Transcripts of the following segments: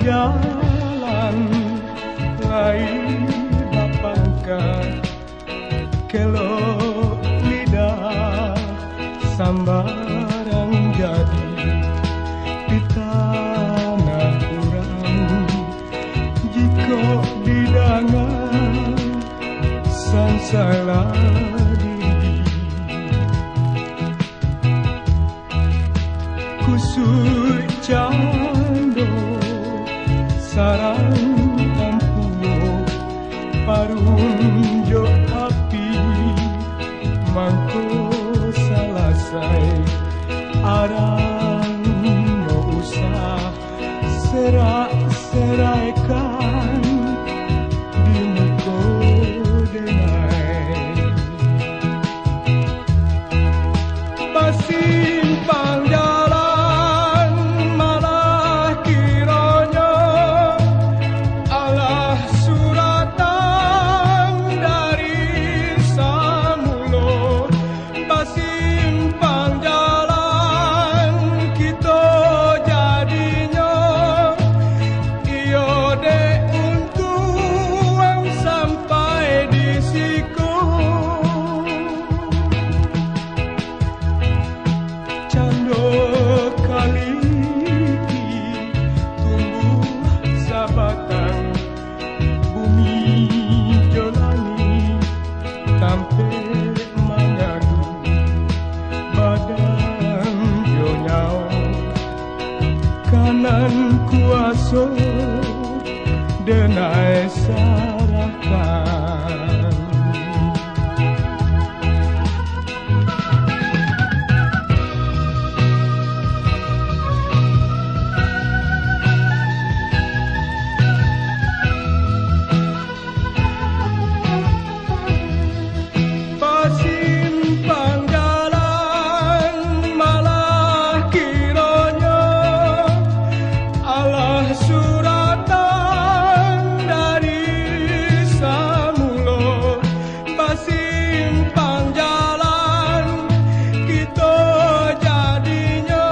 jalan lain bapangkan kelo lidah sambarang jadi di tanah urang jika didangan sansala diri kusur cando sarang ampuo parunjo api mangko salasai arang no usah serak-seraikan di muko denai pasimpang jalan malah kiranya Allah suratan dari samulo pasimpang jalan kita jadinya iyo de untung sampai di siku cando kali tumbuh sabatan bumi jolani tampe mangadu badan jonyao kanan kuaso denai sarakan pasimpang jalan malah kiranya Allah suratan dari samulo pasimpang jalan kita jadinya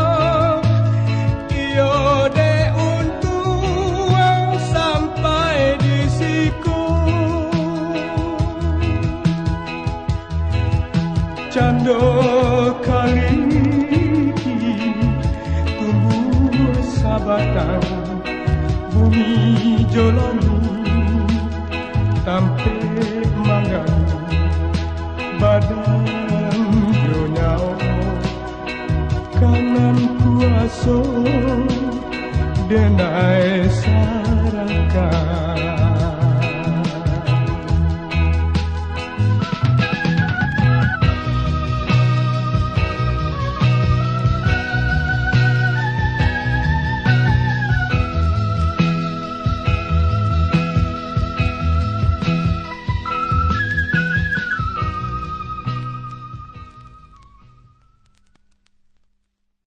iyo de untung sampai di siku cando kali tumbuh sabatan bumi jolani tampe manganu badan jonyao kanan kuaso denai sarakan